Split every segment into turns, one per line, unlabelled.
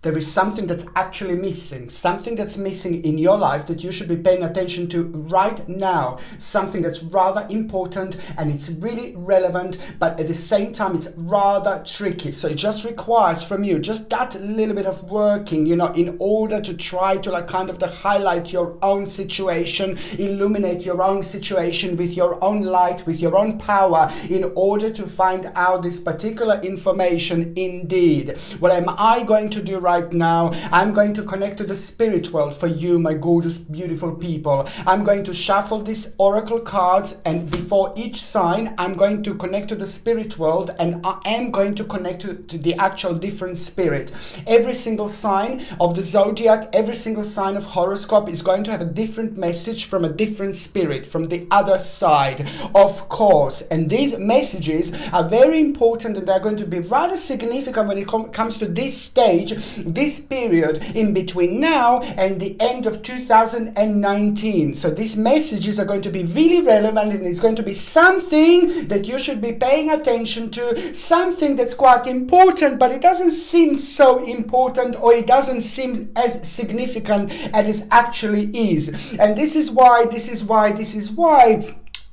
There is something that's actually missing, something that's missing in your life that you should be paying attention to right now, something that's rather important and it's really relevant, but at the same time it's rather tricky. So it just requires from you just that little bit of working, you know, in order to try to like kind of to highlight your own situation, illuminate your own situation with your own light, with your own power, in order to find out this particular information indeed. What am I going to do right now? I'm going to connect to the spirit world for you, my gorgeous, beautiful people. I'm going to shuffle these oracle cards, and before each sign, I'm going to connect to the spirit world, and I am going to connect to the actual different spirit. Every single sign of the zodiac, every single sign of horoscope is going to have a different message from a different spirit, from the other side, of course. And these messages are very important, and they're going to be rather significant when it comes to this stage, this period in between now and the end of 2019. So these messages are going to be really relevant, and it's going to be something that you should be paying attention to, something that's quite important, but it doesn't seem so important, or it doesn't seem as significant as it actually is. And this is why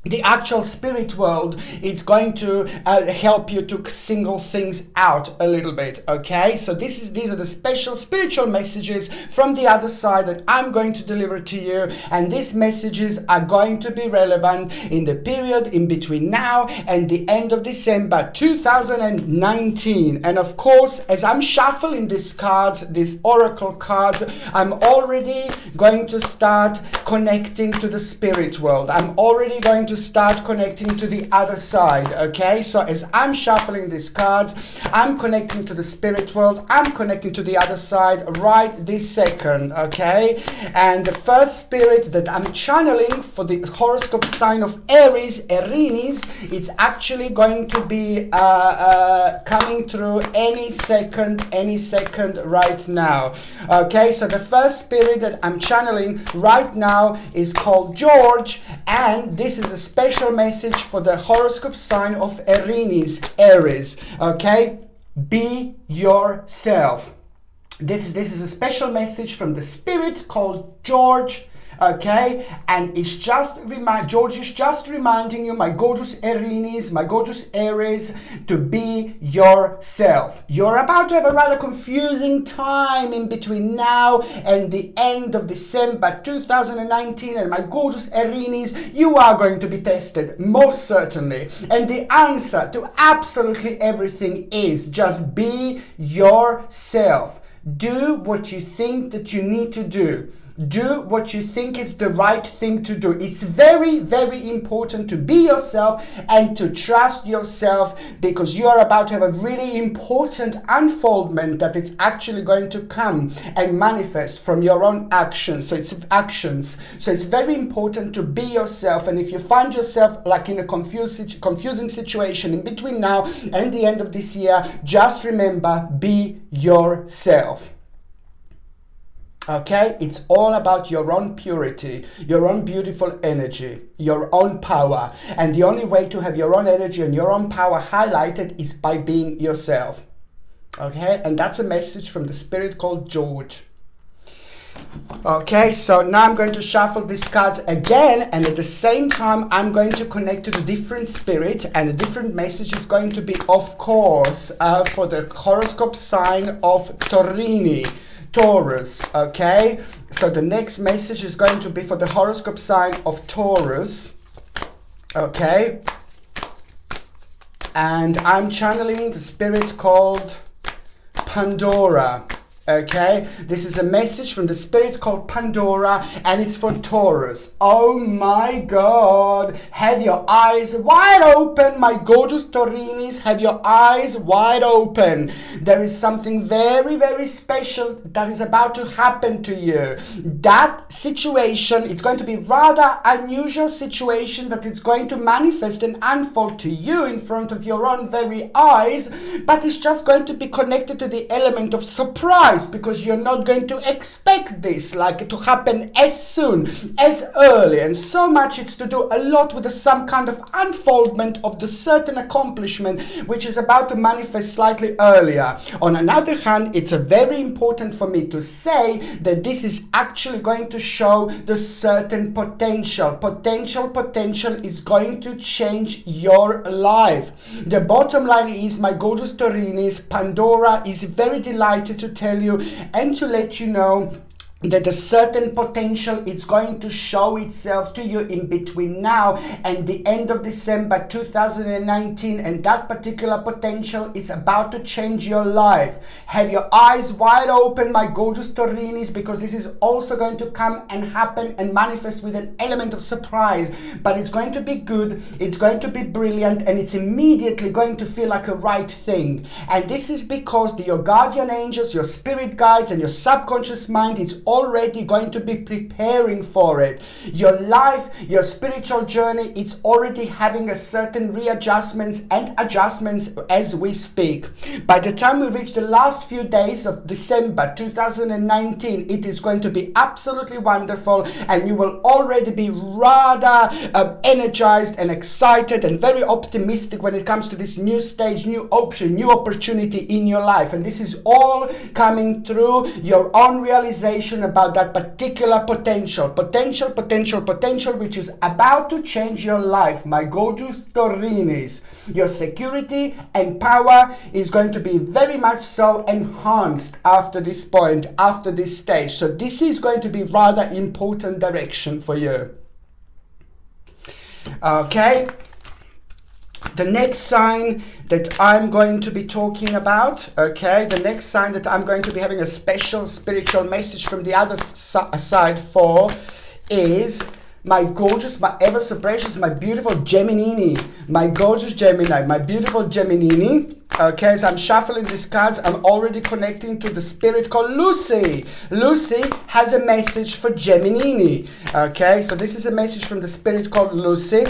the actual spirit world is going to help you to single things out a little bit, okay? So these are the special spiritual messages from the other side that I'm going to deliver to you, and these messages are going to be relevant in the period in between now and the end of December 2019. And of course, as I'm shuffling these cards, these oracle cards, I'm already going to start connecting to the spirit world. I'm already going to start connecting to the other side, okay? So as I'm shuffling these cards, I'm connecting to the spirit world, I'm connecting to the other side right this second, okay? And the first spirit that I'm channeling for the horoscope sign of Aries, it's actually going to be coming through any second right now, okay? So the first spirit that I'm channeling right now is called George, and this is a special message for the horoscope sign of Aries, okay? Be yourself. This is a special message from the spirit called George, okay? And it's just George is just reminding you, my gorgeous Aries, my gorgeous Aries, to be yourself. You're about to have a rather confusing time in between now and the end of December 2019, and my gorgeous Aries, you are going to be tested, most certainly. And the answer to absolutely everything is just be yourself. Do what you think that you need to do. Do what you think is the right thing to do. It's very, very important to be yourself and to trust yourself, because you are about to have a really important unfoldment that is actually going to come and manifest from your own actions. So it's actions. So it's very important to be yourself. And if you find yourself like in a confusing situation in between now and the end of this year, just remember, be yourself. Okay, it's all about your own purity, your own beautiful energy, your own power. And the only way to have your own energy and your own power highlighted is by being yourself. Okay, and that's a message from the spirit called George. Okay, so now I'm going to shuffle these cards again, and at the same time I'm going to connect to the different spirit, and the different message is going to be, of course, for the horoscope sign of Taurus, okay? So the next message is going to be for the horoscope sign of Taurus, okay? And I'm channeling the spirit called Pandora. Okay, this is a message from the spirit called Pandora, and it's for Taurus. Oh my God, have your eyes wide open, my gorgeous Taurinis, have your eyes wide open. There is something very, very special that is about to happen to you. That situation, it's going to be rather unusual situation that it's going to manifest and unfold to you in front of your own very eyes, but it's just going to be connected to the element of surprise. enhanced because you're not going to expect this like to happen as soon, as early, and so much it's to do a lot with some kind of unfoldment of the certain accomplishment which is about to manifest slightly earlier. On another hand, it's very important for me to say that this is actually going to show the certain potential. Potential is going to change your life. The bottom line is, my gorgeous Taurinis, Pandora is very delighted to tell you and to let you know that a certain potential is going to show itself to you in between now and the end of December 2019, and that particular potential is about to change your life. Have your eyes wide open, my gorgeous Taurinis, because this is also going to come and happen and manifest with an element of surprise, but it's going to be good, it's going to be brilliant, and it's immediately going to feel like a right thing. And this is because your guardian angels, your spirit guides, and your subconscious mind is already going to be preparing for it. Your life, your spiritual journey, it's already having a certain readjustments and adjustments as we speak. By the time we reach the last few days of December 2019, it is going to be absolutely wonderful, and you will already be rather energized and excited and very optimistic when it comes to this new stage, new option, new opportunity in your life. And this is all coming through your own realization about that particular potential, which is about to change your life, my gorgeous Taurinis. Your security and power is going to be very much so enhanced after this point, after this stage. So this is going to be rather important direction for you. Okay. The next sign that I'm going to be talking about, okay, the next sign that I'm going to be having a special spiritual message from the other side for is my gorgeous, my ever so precious, my beautiful Gemini, my gorgeous Gemini, my beautiful Gemini. Okay, as I'm shuffling these cards, I'm already connecting to the spirit called Lucy. Lucy has a message for Gemini. Okay, so this is a message from the spirit called Lucy.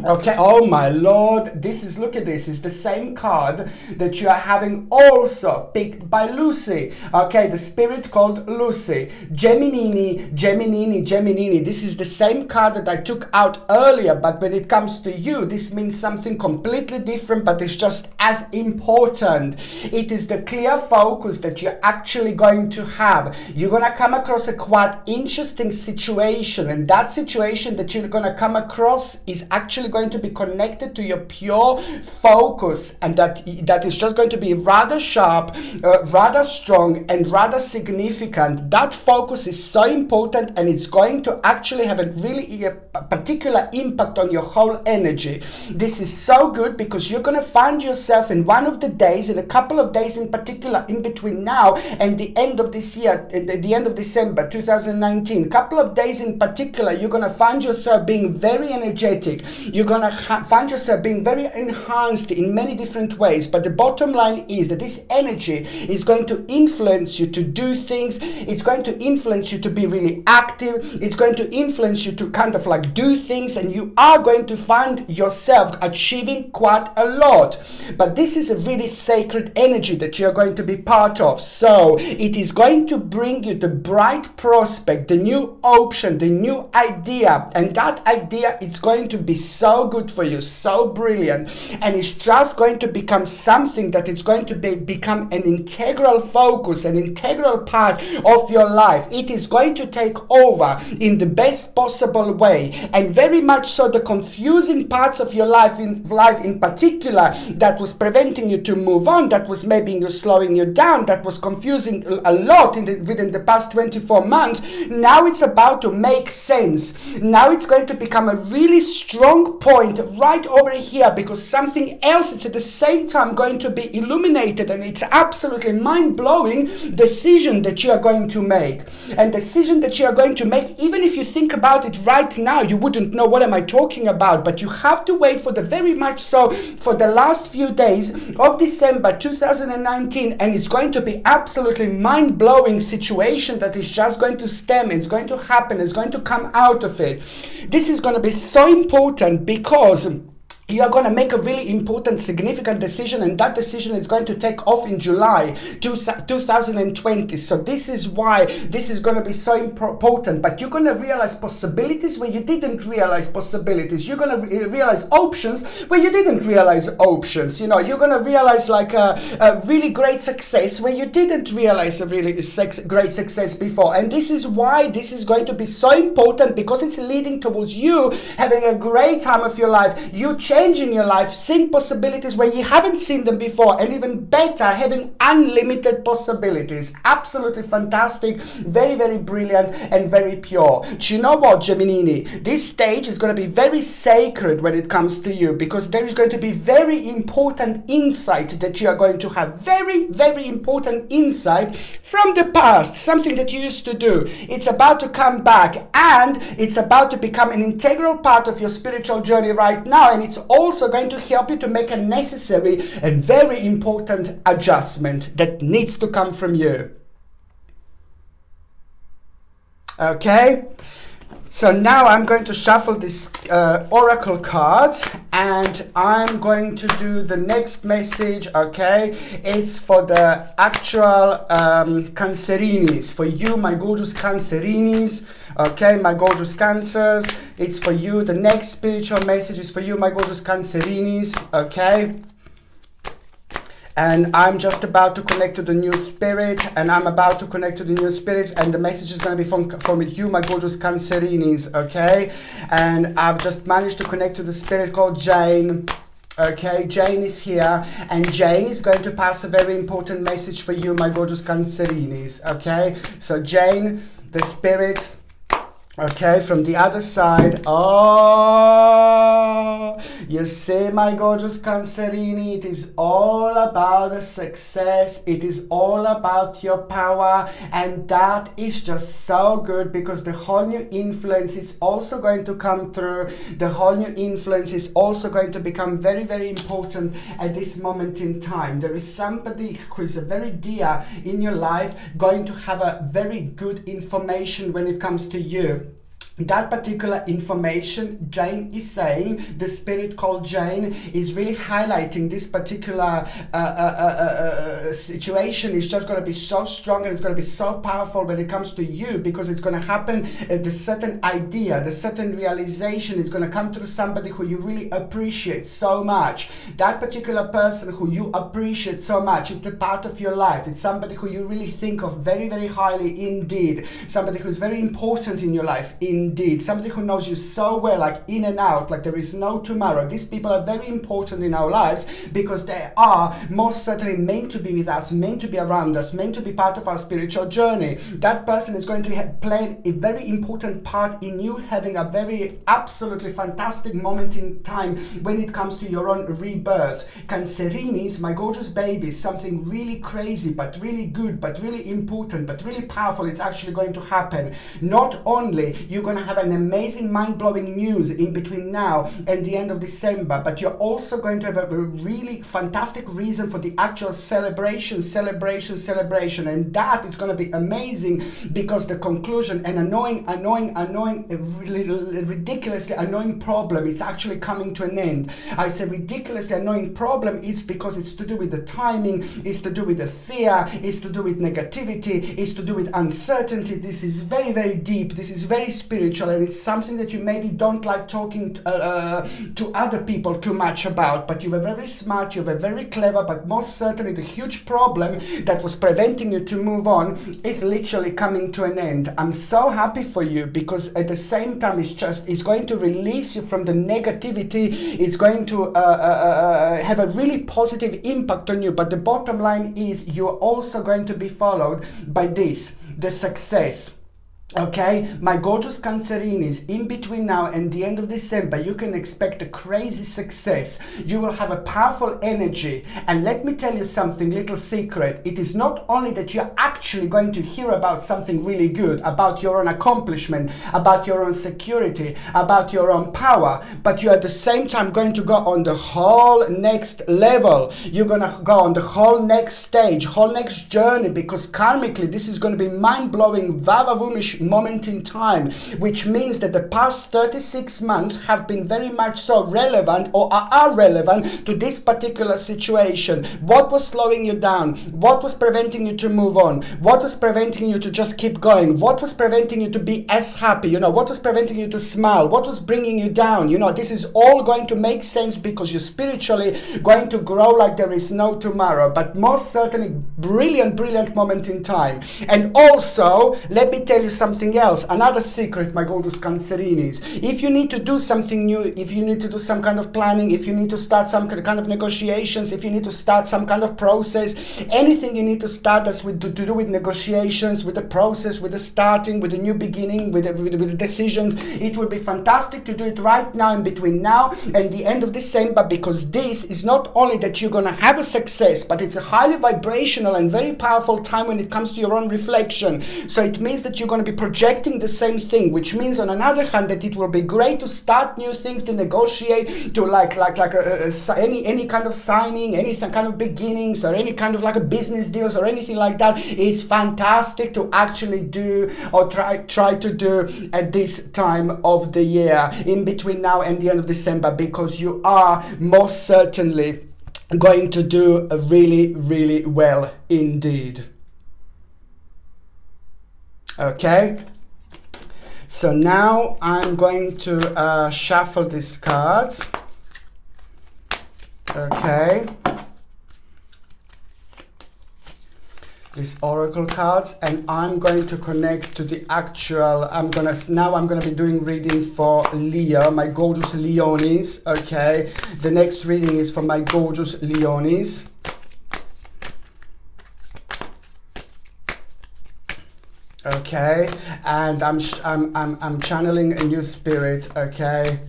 Okay, oh my lord, this is, look at this, it's the same card that you are having also picked by Lucy. Okay, the spirit called Lucy. Gemini. This is the same card that I took out earlier, but when it comes to you, this means something completely different, but it's just as important. It is the clear focus that you're actually going to have. You're going to come across a quite interesting situation, and that situation that you're going to come across is actually going to be connected to your pure focus, and that is just going to be rather sharp, rather strong, and rather significant. That focus is so important, and it's going to actually have a really particular impact on your whole energy. This is so good because you're going to find yourself in one of the days, in a couple of days in particular, in between now and the end of this year, the end of December 2019, couple of days in particular, you're going to find yourself being very energetic. You're going to find yourself being very enhanced in many different ways. But the bottom line is that this energy is going to influence you to do things. It's going to influence you to be really active. It's going to influence you to kind of like do things, and you are going to find yourself achieving quite a lot. But this is a really sacred energy that you're going to be part of. So it is going to bring you the bright prospect, the new option, the new idea, and that idea is going to be so good for you, so brilliant, and it's just going to become something that it's going to become an integral focus, an integral part of your life. It is going to take over in the best possible way, and very much so the confusing parts of your life in particular that was preventing you to move on, that was maybe slowing you down, that was confusing a lot within the past 24 months, now it's about to make sense. Now it's going to become a really strong point right over here, because something else is at the same time going to be illuminated, and it's absolutely mind-blowing decision that you are going to make. And decision that you are going to make, even if you think about it right now, you wouldn't know what am I talking about, but you have to wait for the very much so for the last few days of December 2019, and it's going to be absolutely mind-blowing situation that is just going to stem, it's going to happen, it's going to come out of it. This is going to be so important because You are going to make a really important, significant decision, and that decision is going to take off in July 2020. So this is why this is going to be so important. But you're going to realize possibilities where you didn't realize possibilities. You're going to realize options where you didn't realize options. You know, you're going to realize like a really great success where you didn't realize a really great success before. And this is why this is going to be so important, because it's leading towards you having a great time of your life. You changing your life, seeing possibilities where you haven't seen them before, and even better, having unlimited possibilities. Absolutely fantastic, very, very brilliant, and very pure. Do you know what, Gemini? This stage is going to be very sacred when it comes to you, because there is going to be very important insight that you are going to have. Very, very important insight from the past, something that you used to do. It's about to come back, and it's about to become an integral part of your spiritual journey right now, and it's also going to help you to make a necessary and very important adjustment that needs to come from you. Okay, so now I'm going to shuffle this oracle cards, and I'm going to do the next message. Okay, it's for the actual Cancerinis, for you, my gorgeous Cancerinis. Okay, my gorgeous Cancers, it's for you. The next spiritual message is for you, my gorgeous Cancerinis. Okay, and I'm just about to connect to the new spirit, and the message is going to be from you, my gorgeous Cancerinis. Okay, and I've just managed to connect to the spirit called Jane. Okay, Jane is here, and Jane is going to pass a very important message for you, my gorgeous Cancerinis. Okay, so Jane, the spirit, okay, from the other side. Oh, you see, my gorgeous Cancerini, it is all about the success. It is all about your power, and that is just so good, because the whole new influence is also going to come through. The whole new influence is also going to become very, very important at this moment in time. There is somebody who is a very dear in your life going to have a very good information when it comes to you. That particular information, Jane is saying, the spirit called Jane is really highlighting this particular situation is just going to be so strong, and it's going to be so powerful when it comes to you, because it's going to happen, the certain idea, the certain realization is going to come through somebody who you really appreciate so much. That particular person who you appreciate so much, it's the part of your life. It's somebody who you really think of very, very highly indeed. Somebody who's very important in your life indeed. Somebody who knows you so well, like in and out, like there is no tomorrow. These people are very important in our lives, because they are most certainly meant to be with us, meant to be around us, meant to be part of our spiritual journey. That person is going to play a very important part in you having a very absolutely fantastic moment in time when it comes to your own rebirth. Cancerinis, my gorgeous babies, something really crazy, but really good, but really important, but really powerful. It's actually going to happen. Not only you're going to have an amazing mind-blowing news in between now and the end of December, but you're also going to have a really fantastic reason for the actual celebration, and that is going to be amazing, because the conclusion, an annoying, ridiculously annoying problem, it's actually coming to an end. I say ridiculously annoying problem is because it's to do with the timing, it's to do with the fear, it's to do with negativity, it's to do with uncertainty. This is very, very deep, this is very spiritual, and it's something that you maybe don't like talking to other people too much about, but you were very smart, you were very clever, but most certainly the huge problem that was preventing you to move on is literally coming to an end. I'm so happy for you, because at the same time it's going to release you from the negativity. It's going to have a really positive impact on you, but the bottom line is you're also going to be followed by this, the success. Okay, my gorgeous Cancerinis, in between now and the end of December, you can expect a crazy success. You will have a powerful energy, and let me tell you something, little secret. It is not only that you're actually going to hear about something really good, about your own accomplishment, about your own security, about your own power, but you're at the same time going to go on the whole next level. You're going to go on the whole next stage, whole next journey, because karmically this is going to be mind-blowing, vavavoonish moment in time, which means that the past 36 months have been very much so relevant or are relevant to this particular situation. What was slowing you down? What was preventing you to move on? What was preventing you to just keep going? What was preventing you to be as happy? What was preventing you to smile? What was bringing you down? This is all going to make sense because you're spiritually going to grow like there is no tomorrow. But most certainly, brilliant moment in time. And also, let me tell you something else. Another secret, my gorgeous Cancerinis. If you need to do something new, if you need to do some kind of planning, if you need to start some kind of negotiations, if you need to start some kind of process, anything you need to start that's to do with negotiations, with the process, with the starting, with the new beginning, with the decisions, it would be fantastic to do it right now in between now and the end of December, because this is not only that you're going to have a success, but it's a highly vibrational and very powerful time when it comes to your own reflection. So it means that you're going to be projecting the same thing, which means on another hand that it will be great to start new things, to negotiate, to any kind of signing, any kind of beginnings, or any kind of like a business deals or anything like that. It's fantastic to actually do or try to do at this time of the year in between now and the end of December, because you are most certainly going to do really well indeed. Okay, so now I'm going to shuffle these cards. Okay, these oracle cards, and I'm going to connect to the actual. I'm gonna be doing reading for Leo, my gorgeous Leonis. Okay, the next reading is for my gorgeous Leonis. Okay, and I'm channeling a new spirit. Okay,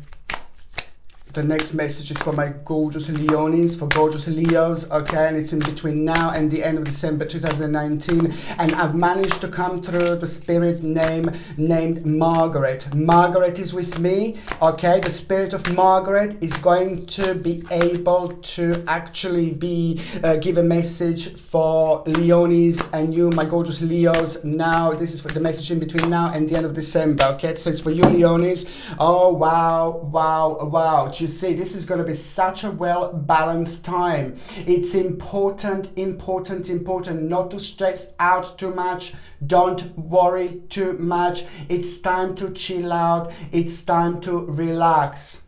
the next message is for my gorgeous Leonis, for gorgeous Leos. Okay, and it's in between now and the end of December 2019, and I've managed to come through the spirit named Margaret. Margaret is with me. Okay, the spirit of Margaret is going to be able to actually give a message for Leonis and you, my gorgeous Leos. Now this is for the message in between now and the end of December. Okay, so it's for you, Leonis. Oh wow. You see, this is going to be such a well-balanced time. It's important not to stress out too much. Don't worry too much. It's time to chill out. It's time to relax.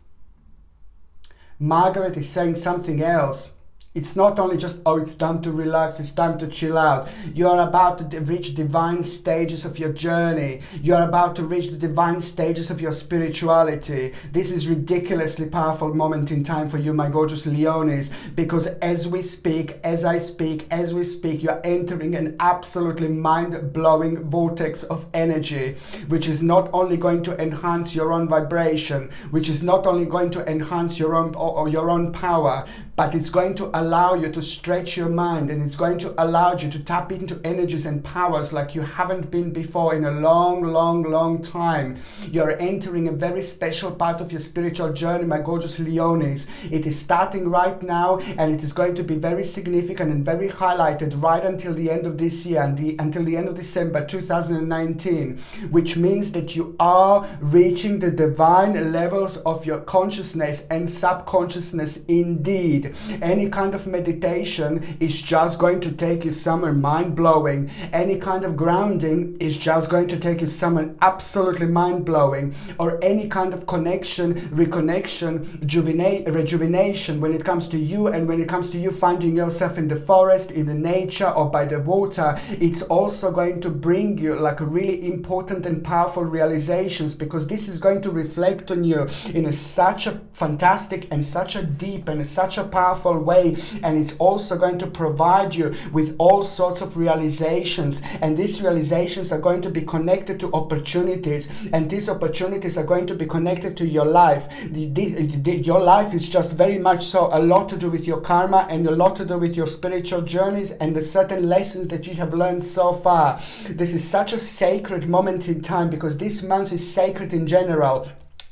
Margaret is saying something else. It's not only just, oh, it's time to relax, it's time to chill out. You are about to reach divine stages of your journey. You are about to reach the divine stages of your spirituality. This is ridiculously powerful moment in time for you, my gorgeous Leonis, because as we speak, you are entering an absolutely mind-blowing vortex of energy, which is not only going to enhance your own vibration, which is not only going to enhance your own power, but it's going to allow you to stretch your mind, and it's going to allow you to tap into energies and powers like you haven't been before in a long time. You're entering a very special part of your spiritual journey, my gorgeous Leonis. It is starting right now, and it is going to be very significant and very highlighted right until the end of this year and until the end of December 2019, which means that you are reaching the divine levels of your consciousness and subconsciousness indeed. Any kind of meditation is just going to take you somewhere mind-blowing. Any kind of grounding is just going to take you somewhere absolutely mind-blowing. Or any kind of connection, reconnection, rejuvenation when it comes to you, and when it comes to you finding yourself in the forest, in the nature, or by the water, it's also going to bring you like a really important and powerful realizations, because this is going to reflect on you in such a fantastic and such a deep and such a powerful way, and it's also going to provide you with all sorts of realizations, and these realizations are going to be connected to opportunities, and these opportunities are going to be connected to your life. Your life is just very much so a lot to do with your karma and a lot to do with your spiritual journeys and the certain lessons that you have learned so far. This is such a sacred moment in time, because this month is sacred in general.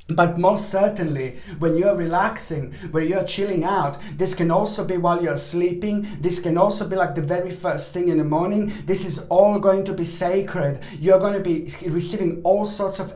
But most certainly, when you're relaxing, when you're chilling out, this can also be while you're sleeping. This can also be like the very first thing in the morning. This is all going to be sacred. You're going to be receiving all sorts of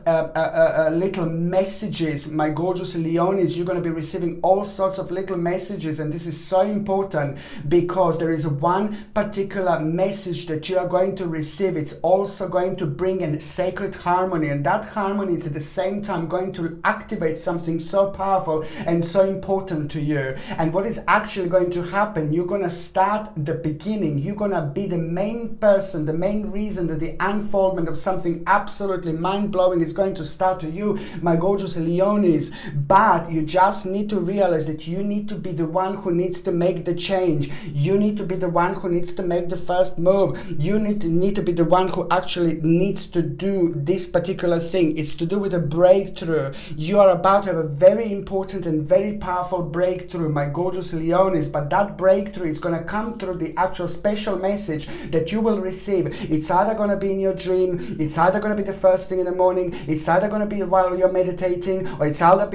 little messages. My gorgeous Leonis, you're going to be receiving all sorts of little messages. And this is so important because there is one particular message that you are going to receive. It's also going to bring in sacred harmony. And that harmony is at the same time going to activate something so powerful and so important to you. And what is actually going to happen, you're going to start the beginning. You're going to be the main person, the main reason that the unfoldment of something absolutely mind-blowing is going to start to you, my gorgeous Leonis. But you just need to realize that you need to be the one who needs to make the change. You need to be the one who needs to make the first move. You need to be the one who actually needs to do this particular thing. It's to do with a breakthrough. You are about to have a very important and very powerful breakthrough, my gorgeous Leonis, but that breakthrough is going to come through the actual special message that you will receive. It's either going to be in your dream, it's either going to be the first thing in the morning, it's either going to be while you're meditating, or it's either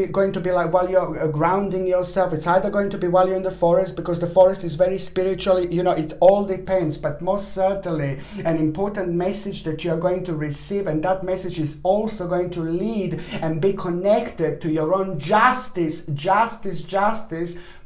going to be like while you're grounding yourself. It's either going to be while you're in the forest, because the forest is very spiritually, it all depends. But most certainly an important message that you're going to receive, and that message is also going to lead and be connected to your own justice,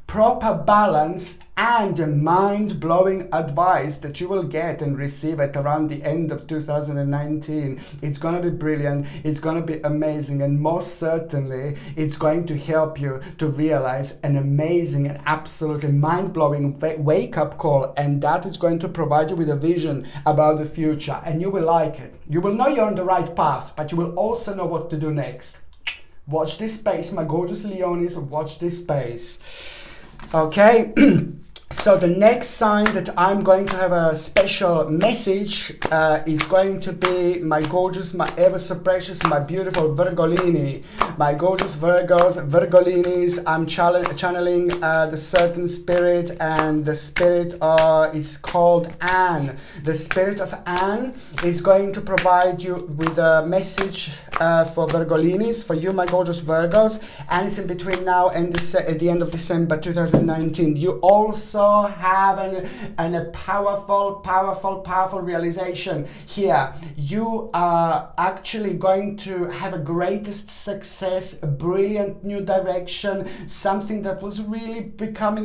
proper balance, and mind-blowing advice that you will get and receive at around the end of 2019. It's going to be brilliant, it's going to be amazing, and most certainly it's going to help you to realize an amazing and absolutely mind-blowing wake-up call, and that is going to provide you with a vision about the future, and you will like it. You will know you're on the right path, but you will also know what to do next. Watch this space, my gorgeous Leonis, watch this space. Okay, so the next sign that I'm going to have a special message is going to be my gorgeous, my ever so precious, my beautiful Virgolini. My gorgeous Virgos, Virgolinis, I'm channeling the certain spirit, and the spirit is called Anne. The spirit of Anne is going to provide you with a message for Virgolinis, for you, my gorgeous Virgos, and it's in between now and at the end of December 2019. You also have a powerful realization here. You are actually going to have a greatest success, a brilliant new direction, something that was really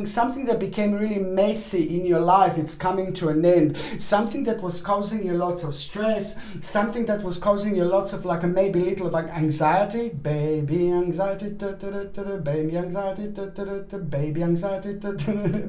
something that became really messy in your life. It's coming to an end. Something that was causing you lots of stress, something that was causing you lots of like maybe little of anxiety, baby anxiety, baby anxiety, baby anxiety,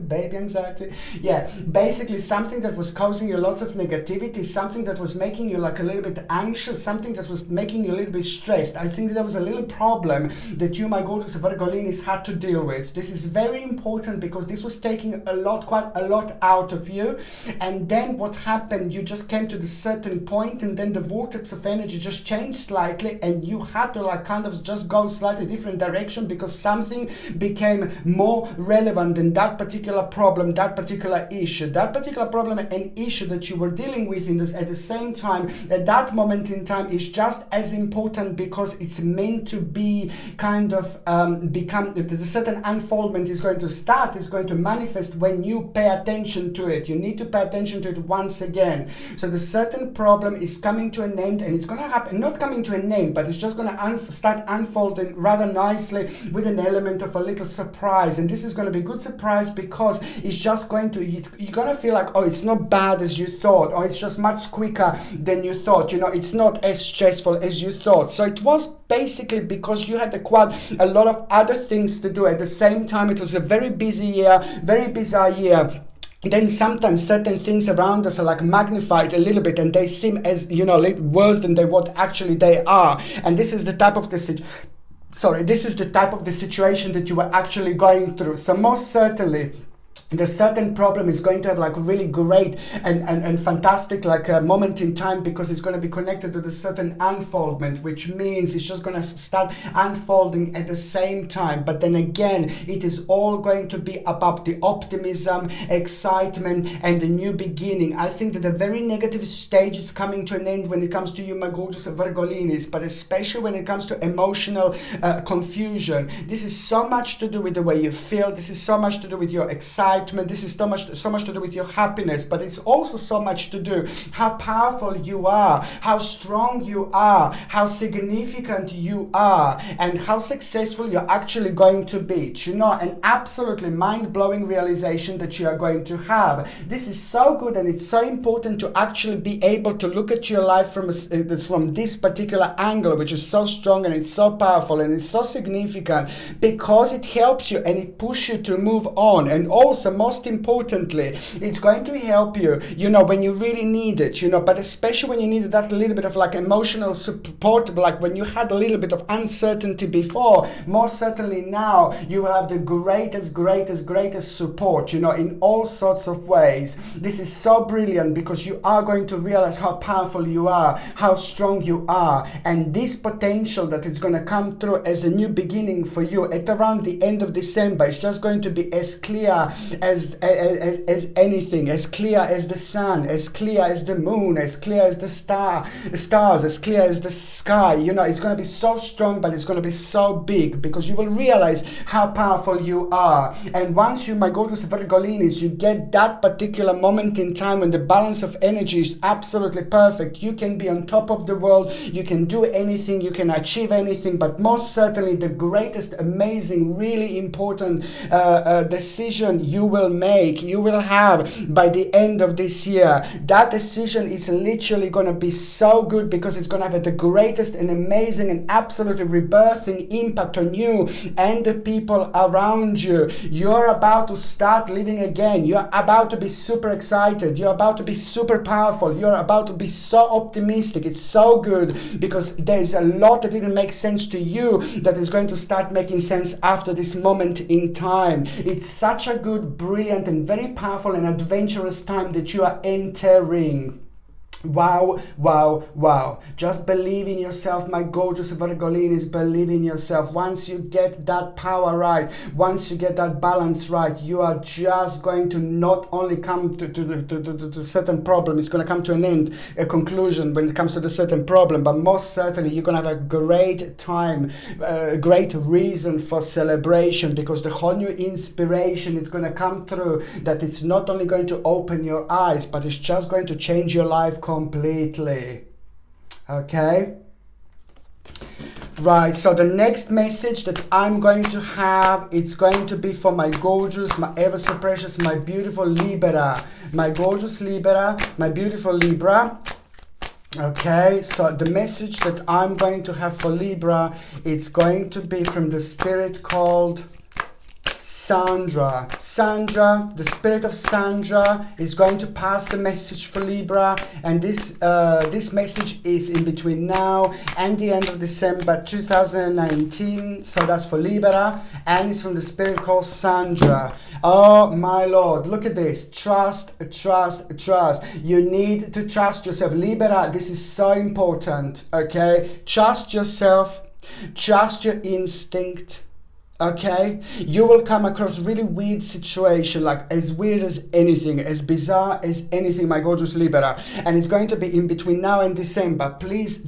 baby anxiety. Yeah, basically something that was causing you lots of negativity, something that was making you like a little bit anxious, something that was making you a little bit stressed. I think there was a little problem that you, my gorgeous Virgolinis, had to deal with. This is very important because this was taking quite a lot out of you. And then what happened, you just came to the certain point, and then the vortex of energy just changed slightly, and you had to like kind of just go slightly different direction because something became more relevant than that particular problem, that particular issue, and issue that you were dealing with at the same time. At that moment in time is just as important because it's meant to be kind of the certain unfoldment is going to start, is going to manifest when you pay attention to it. You need to pay attention to it once again. So the certain problem is coming to an end, and it's going to happen, not coming to an end, but it's just going to start unfolding rather nicely with an element of a little surprise. And this is going to be a good surprise because it's just going to, you're going to feel like, oh, it's not bad as you thought, or it's just much quicker than you thought. It's not as stressful as you thought. So it was basically because you had quite a lot of other things to do at the same time. It was a very busy year, very bizarre year. Then sometimes certain things around us are like magnified a little bit, and they seem as worse than what actually they are. And this is the type of situation that you were actually going through. So most certainly the certain problem is going to have like really great and fantastic like a moment in time, because it's going to be connected to the certain unfoldment, which means it's just going to start unfolding at the same time. But then again, it is all going to be about the optimism, excitement, and the new beginning. I think that the very negative stage is coming to an end when it comes to you, my gorgeous Virgolinis, but especially when it comes to emotional confusion. This is so much to do with the way you feel. This is so much to do with your excitement. This is so much to do with your happiness, but it's also so much to do how powerful you are, how strong you are, how significant you are, and how successful you're actually going to be. You know, an absolutely mind-blowing realization that you are going to have. This is so good, and it's so important to actually be able to look at your life from this particular angle, which is so strong and it's so powerful and it's so significant, because it helps you and it pushes you to move on. And also, most importantly, it's going to help you, you know, when you really need it, you know, but especially when you need that little bit of like emotional support, like when you had a little bit of uncertainty before, most certainly now you will have the greatest support, you know, in all sorts of ways. This is so brilliant, because you are going to realize how powerful you are, how strong you are, and this potential that is going to come through as a new beginning for you at around the end of December is just going to be as clear as anything, as clear as the sun, as clear as the moon, as clear as the stars, as clear as the sky. You know, it's going to be so strong, but it's going to be so big, because you will realize how powerful you are. And once you, my gorgeous Virgolinis, you get that particular moment in time when the balance of energy is absolutely perfect, you can be on top of the world, you can do anything, you can achieve anything. But most certainly the greatest, amazing, really important decision you will have by the end of this year, that decision is literally going to be so good, because it's going to have the greatest and amazing and absolutely rebirthing impact on you and the people around you. You're about to start living again. You're about to be super excited. You're about to be super powerful. You're about to be so optimistic. It's so good, because there's a lot that didn't make sense to you that is going to start making sense after this moment in time. It's such a good, brilliant, and very powerful and adventurous time that you are entering. Wow, wow, wow. Just believe in yourself, my gorgeous Virgolinis. Believe in yourself. Once you get that power right, once you get that balance right, you are just going to not only come to certain problem, it's going to come to an end, a conclusion when it comes to the certain problem, but most certainly you're going to have a great time, great reason for celebration, because the whole new inspiration is going to come through, that it's not only going to open your eyes, but it's just going to change your life completely. Okay, right, so the next message that I'm going to have, it's going to be for my gorgeous, my ever so precious, my beautiful Libra, my gorgeous Libra, my beautiful Libra. Okay, so the message that I'm going to have for Libra, it's going to be from the spirit called Sandra. Sandra, the spirit of Sandra is going to pass the message for Libra, and this message is in between now and the end of December 2019. So that's for Libra, and it's from the spirit called Sandra. Oh my Lord, look at this. Trust, trust, trust. You need to trust yourself. Libra, this is so important. Okay, trust yourself, trust your instinct. Okay, you will come across really weird situation, like as weird as anything, as bizarre as anything, my gorgeous Libra, and it's going to be in between now and December. Please,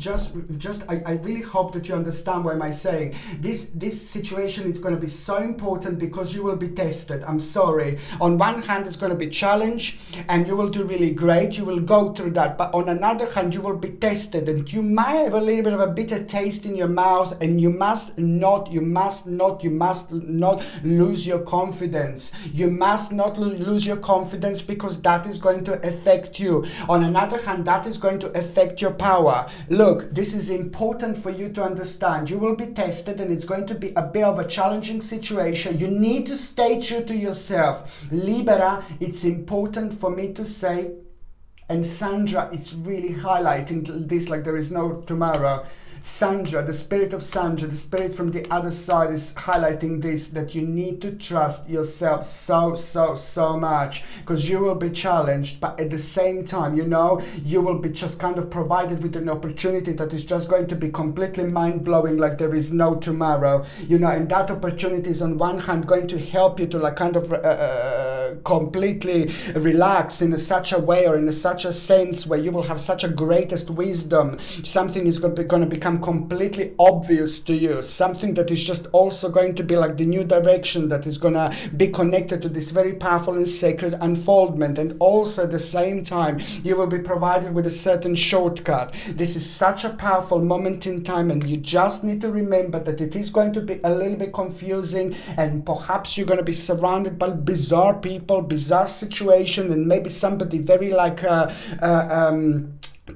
I really hope that you understand what am I saying. This situation is going to be so important, because you will be tested. I'm sorry. On one hand, it's going to be challenge, and you will do really great. You will go through that, but on another hand, you will be tested, and you might have a little bit of a bitter taste in your mouth, and you must not lose your confidence. You must not lose your confidence, because that is going to affect you. On another hand, that is going to affect your power. Look, this is important for you to understand. You will be tested, and it's going to be a bit of a challenging situation. You need to stay true to yourself. Libra, it's important for me to say, And Sandra is really highlighting this like there is no tomorrow. Sandra, the spirit of Sandra, the spirit from the other side is highlighting this, that you need to trust yourself so much, because you will be challenged, but at the same time, you know, you will be just kind of provided with an opportunity that is just going to be completely mind-blowing, like there is no tomorrow, you know, and that opportunity is on one hand going to help you to like kind of completely relax in such a way, or in such a sense where you will have such a greatest wisdom. Something is going to become completely obvious to you, something that is just also going to be like the new direction that is going to be connected to this very powerful and sacred unfoldment. And also at the same time, you will be provided with a certain shortcut. This is such a powerful moment in time, and you just need to remember that it is going to be a little bit confusing, and perhaps you're going to be surrounded by bizarre people, bizarre situation, and maybe somebody very like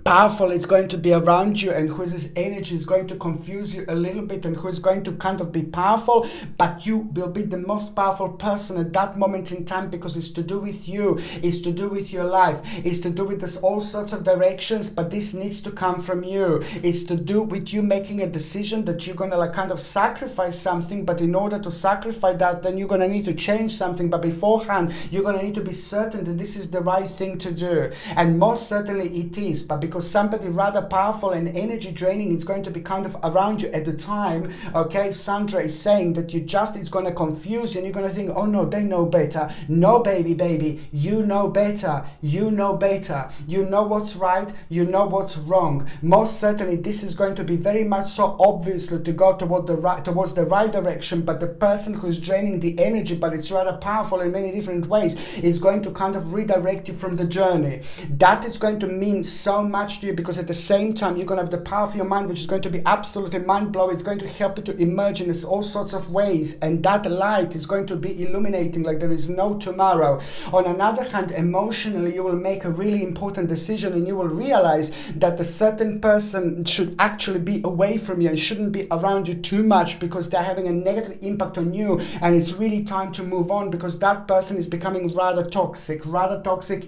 powerful is going to be around you, and whose energy is going to confuse you a little bit, and who is going to kind of be powerful, but you will be the most powerful person at that moment in time, because it's to do with you, it's to do with your life, it's to do with this all sorts of directions, but this needs to come from you. It's to do with you making a decision that you're gonna like kind of sacrifice something, but in order to sacrifice that, then you're gonna need to change something, but beforehand you're gonna need to be certain that this is the right thing to do, and most certainly it is. But because somebody rather powerful and energy draining is going to be kind of around you at the time, okay, Sandra is saying that it's going to confuse you, and you're going to think, oh no, they know better. No, baby, you know better. You know better. You know what's right. You know what's wrong. Most certainly this is going to be very much so obviously to go towards the right direction, but the person who's draining the energy, but it's rather powerful in many different ways, is going to kind of redirect you from the journey. That is going to mean so much to you, because at the same time you're going to have the power of your mind, which is going to be absolutely mind-blowing. It's going to help you to emerge in all sorts of ways, and that light is going to be illuminating like there is no tomorrow. On another hand, emotionally you will make a really important decision, and you will realize that a certain person should actually be away from you and shouldn't be around you too much, because they're having a negative impact on you, and it's really time to move on, because that person is becoming rather toxic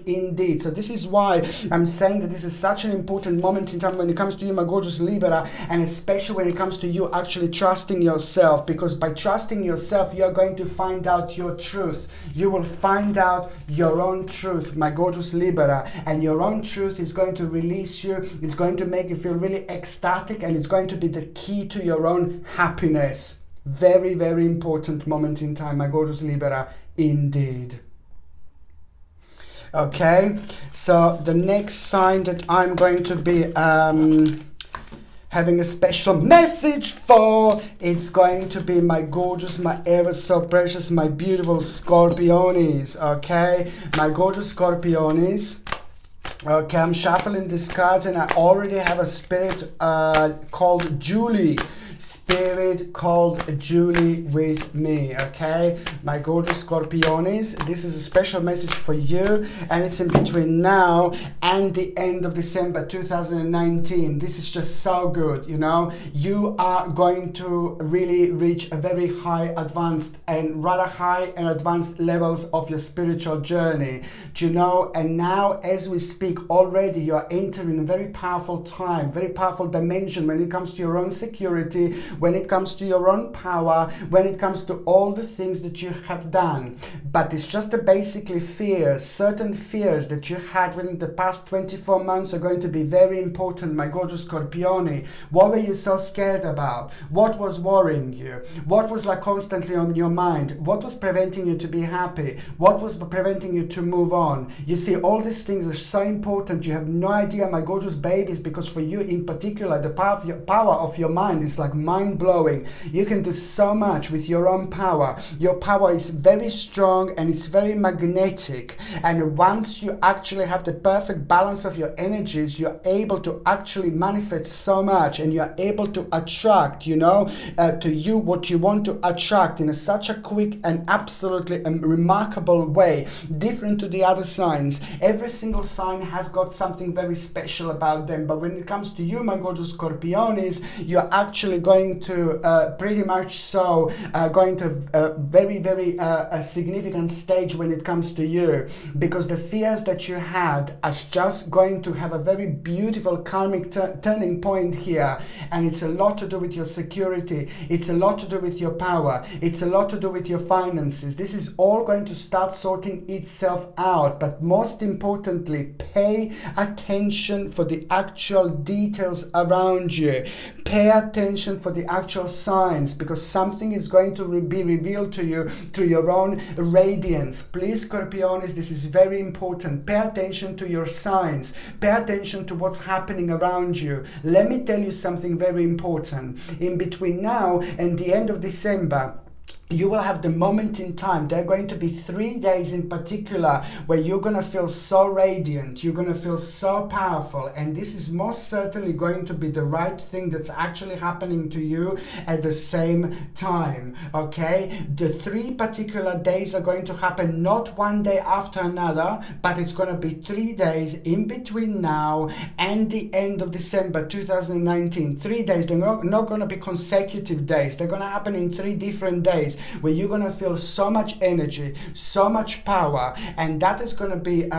indeed. So this is why I'm saying that this is such an important moment in time when it comes to you, my gorgeous Libra, and especially when it comes to you actually trusting yourself, because by trusting yourself you're going to find out your truth. You will find out your own truth, my gorgeous Libra, and your own truth is going to release you. It's going to make you feel really ecstatic, and it's going to be the key to your own happiness. Very, very important moment in time, my gorgeous Libra, indeed. Okay, so the next sign that I'm going to be having a special message for, it's going to be my gorgeous, my ever so precious, my beautiful Scorpiones. Okay, my gorgeous Scorpiones. Okay, I'm shuffling these cards, and I already have a spirit called Julie. Spirit called Julie with me, okay? My gorgeous Scorpiones, this is a special message for you, and it's in between now and the end of December 2019. This is just so good, you know? You are going to really reach a very high advanced and rather high and advanced levels of your spiritual journey, do you know? And now as we speak already, you are entering a very powerful time, very powerful dimension when it comes to your own security, when it comes to your own power, when it comes to all the things that you have done. But it's just basically fears, certain fears that you had within the past 24 months are going to be very important, my gorgeous Scorpione. What were you so scared about? What was worrying you? What was like constantly on your mind? What was preventing you to be happy? What was preventing you to move on? You see, all these things are so important. You have no idea, my gorgeous babies, because for you in particular, the power of your mind is like mind-blowing. You can do so much with your own power. Your power is very strong and it's very magnetic, and once you actually have the perfect balance of your energies, you're able to actually manifest so much, and you're able to attract, you know, to you what you want to attract in such a quick and absolutely remarkable way, different to the other signs. Every single sign has got something very special about them. But when it comes to you, my gorgeous Scorpionis, you're actually going to pretty much so going to a very a significant stage when it comes to you, because the fears that you had are just going to have a very beautiful karmic turning point here. And it's a lot to do with your security, it's a lot to do with your power, it's a lot to do with your finances. This is all going to start sorting itself out. But most importantly, pay attention for the actual details around you. Pay attention for the actual signs, because something is going to be revealed to you through your own radiance. Please, Scorpionis, this is very important. Pay attention to your signs. Pay attention to what's happening around you. Let me tell you something very important. In between now and the end of December, you will have the moment in time. There are going to be 3 days in particular where you're going to feel so radiant, you're going to feel so powerful, and this is most certainly going to be the right thing that's actually happening to you at the same time, okay? The 3 particular days are going to happen not one day after another, but it's going to be 3 days in between now and the end of December 2019. 3 days, they're not going to be consecutive days. They're going to happen in 3 different days, where you're going to feel so much energy, so much power, and that is going to be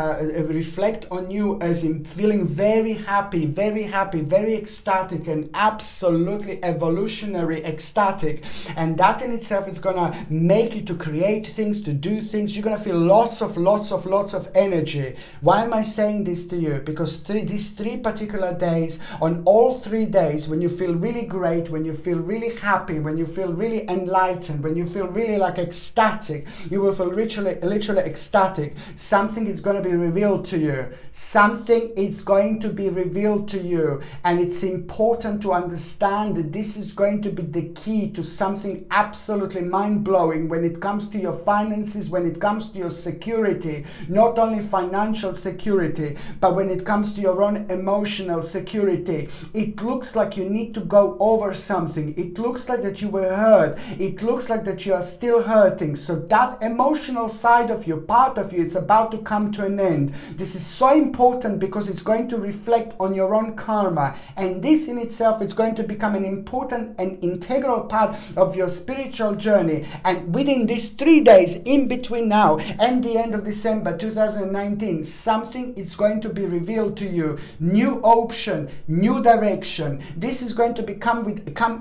reflect on you as in feeling very happy, very ecstatic, and absolutely evolutionary ecstatic. And that in itself is going to make you to create things, to do things. You're going to feel lots of energy. Why am I saying this to you? Because these 3 particular days, on all 3 days, when you feel really great, when you feel really happy, when you feel really enlightened, when you feel really like ecstatic, you will feel literally ecstatic. Something is going to be revealed to you. Something is going to be revealed to you. And it's important to understand that this is going to be the key to something absolutely mind-blowing when it comes to your finances, when it comes to your security, not only financial security, but when it comes to your own emotional security. It looks like you need to go over something. It looks like that you were hurt. It looks like that you are still hurting. So that emotional side of you, part of you, it's about to come to an end. This is so important because it's going to reflect on your own karma, and this in itself is going to become an important and integral part of your spiritual journey. And within these 3 days in between now and the end of December 2019, something is going to be revealed to you. New option, new direction. This is going to come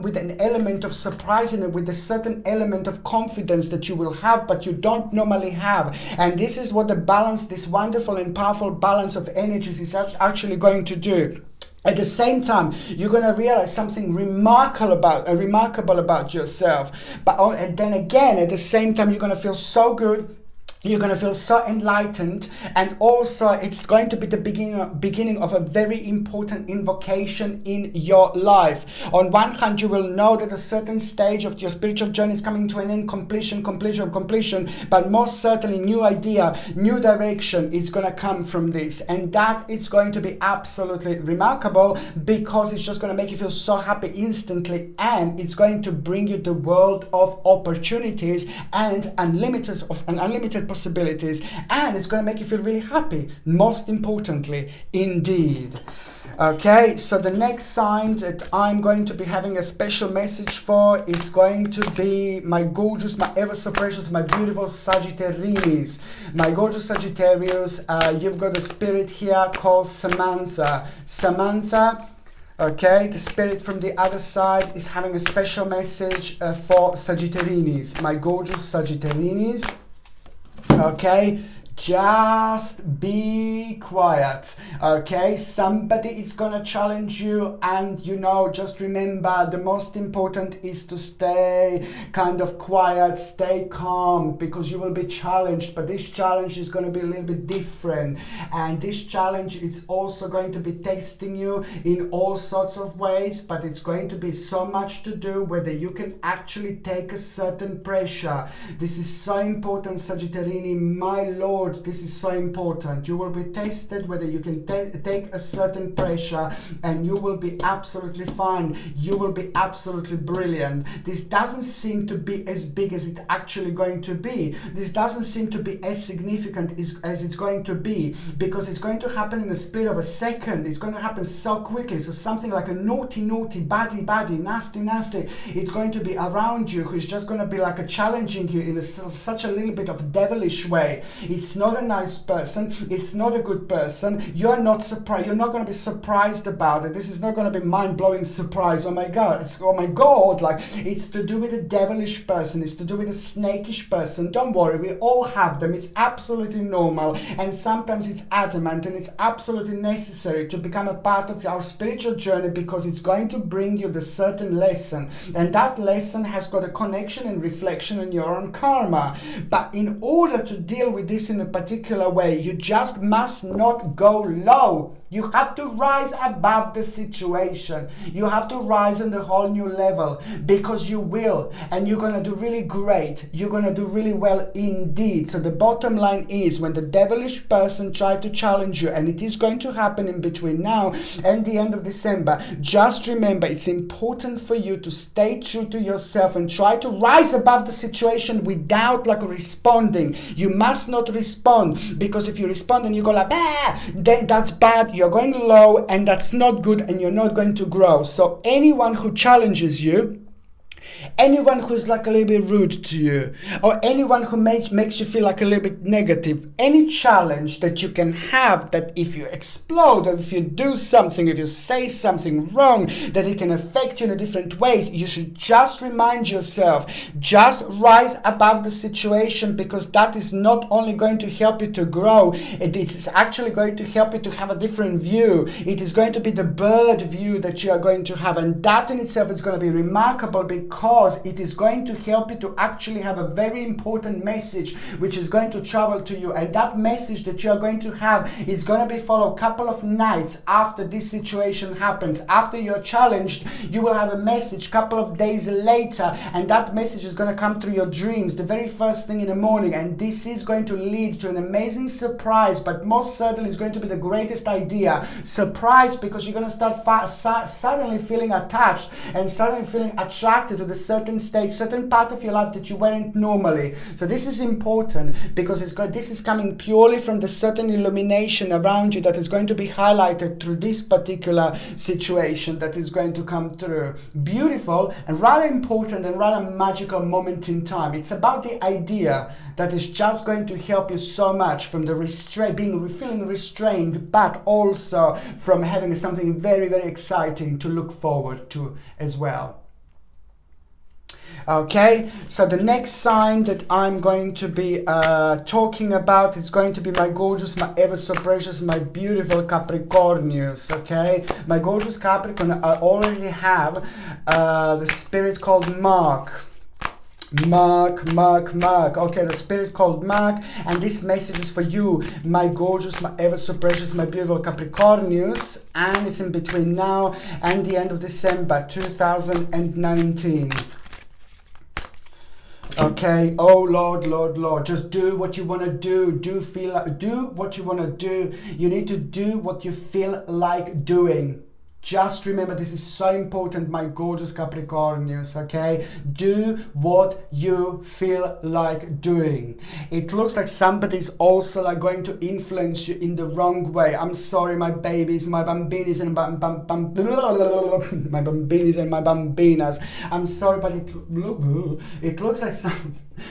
with an element of surprise and with a certain element of confidence that you will have, but you don't normally have. And this is what the balance, this wonderful and powerful balance of energies is actually going to do. At the same time, you're going to realize something remarkable about yourself. And then again, at the same time, you're going to feel so good. You're going to feel so enlightened, and also it's going to be the beginning of a very important invocation in your life. On one hand, you will know that a certain stage of your spiritual journey is coming to an end, completion, but most certainly new idea, new direction is going to come from this. And that is going to be absolutely remarkable, because it's just going to make you feel so happy instantly, and it's going to bring you the world of opportunities and unlimited possibilities, and it's going to make you feel really happy, most importantly, indeed. Okay, so the next sign that I'm going to be having a special message for is going to be my gorgeous, my ever so precious, my beautiful Sagittarius. My gorgeous Sagittarius, you've got a spirit here called Samantha. Okay, the spirit from the other side is having a special message for Sagittarius. My gorgeous Sagittarius. Okay, just be quiet. Okay, somebody is gonna challenge you, and just remember, the most important is to stay kind of quiet, stay calm, because you will be challenged. But this challenge is going to be a little bit different, and this challenge is also going to be testing you in all sorts of ways, but it's going to be so much to do whether you can actually take a certain pressure. This is so important, Sagittarius, my lord. board, this is so important. You will be tested whether you can take a certain pressure, and you will be absolutely fine. You will be absolutely brilliant. This doesn't seem to be as big as it's actually going to be. This doesn't seem to be as significant as it's going to be, because it's going to happen in the split of a second. It's going to happen so quickly. So something like a naughty, baddie, nasty, it's going to be around you, who's just going to be like a challenging you in such a little bit of devilish way. It's not a nice person. It's not a good person. You're not surprised. You're not going to be surprised about it. This is not going to be mind-blowing surprise. Oh my God. Like, it's to do with a devilish person. It's to do with a snakish person. Don't worry. We all have them. It's absolutely normal. And sometimes it's adamant, and it's absolutely necessary to become a part of our spiritual journey, because it's going to bring you the certain lesson. And that lesson has got a connection and reflection in your own karma. But in order to deal with this in a particular way, you just must not go low. You have to rise above the situation. You have to rise on the whole new level, because you will, and you're going to do really great. You're going to do really well indeed. So the bottom line is, when the devilish person tries to challenge you, and it is going to happen in between now and the end of December, just remember, it's important for you to stay true to yourself and try to rise above the situation without like responding. You must not respond, because if you respond and you go like, then that's bad. You're going low, and that's not good, and you're not going to grow. So anyone who challenges you, anyone who's like a little bit rude to you, or anyone who makes you feel like a little bit negative, any challenge that you can have, that if you explode, or if you do something, if you say something wrong, that it can affect you in a different ways, you should just remind yourself, just rise above the situation, because that is not only going to help you to grow, it is actually going to help you to have a different view. It is going to be the bird view that you are going to have, and that in itself is going to be remarkable, because it is going to help you to actually have a very important message which is going to travel to you. And that message that you are going to have is going to be followed a couple of nights after this situation happens. After you're challenged, you will have a message a couple of days later, and that message is going to come through your dreams the very first thing in the morning. And this is going to lead to an amazing surprise, but most certainly it's going to be the greatest idea. Surprise, because you're going to start suddenly feeling attached and suddenly feeling attracted to the certain stage, certain part of your life that you weren't normally. So this is important, because this is coming purely from the certain illumination around you that is going to be highlighted through this particular situation that is going to come through. Beautiful and rather important and rather magical moment in time. It's about the idea that is just going to help you so much from the feeling restrained, but also from having something very, very exciting to look forward to as well. Okay, so the next sign that I'm going to be talking about is going to be my gorgeous, my ever so precious, my beautiful Capricornius. Okay, my gorgeous Capricorn, I already have the spirit called Mark. Mark. Okay, the spirit called Mark, and this message is for you, my gorgeous, my ever so precious, my beautiful Capricornius, and it's in between now and the end of December 2019. Okay, oh Lord, just do what you want to do. Do what you want to do. You need to do what you feel like doing. Just remember, this is so important, my gorgeous Capricornius, okay? Do what you feel like doing. It looks like somebody's also like going to influence you in the wrong way. I'm sorry, my babies, my bambinis and my bambinis and my bambinas. I'm sorry, but it looks like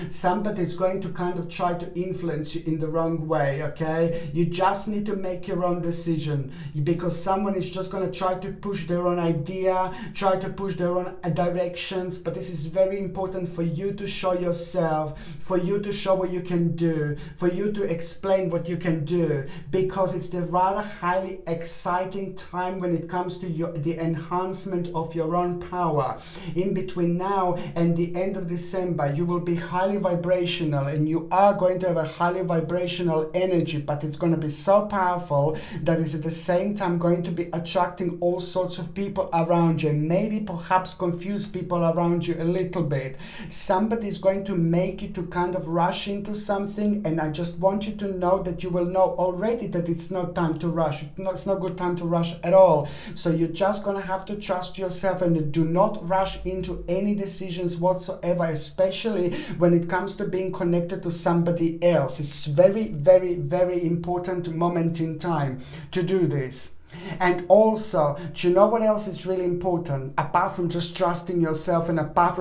somebody is going to kind of try to influence you in the wrong way, okay? You just need to make your own decision, because someone is just going to try to push their own idea, try to push their own directions. But this is very important for you to show yourself, for you to show what you can do, for you to explain what you can do, because it's the rather highly exciting time when it comes to the enhancement of your own power. In between now and the end of December, you will be highly vibrational, and you are going to have a highly vibrational energy, but it's going to be so powerful that is at the same time going to be attracting all sorts of people around you, and maybe perhaps confuse people around you a little bit. Somebody is going to make you to kind of rush into something, and I just want you to know that you will know already that it's not time to rush. It's not good time to rush at all. So you're just going to have to trust yourself and do not rush into any decisions whatsoever, especially when it comes to being connected to somebody else. It's very, very, very important moment in time to do this. And also, do you know what else is really important? Apart from just trusting yourself, and apart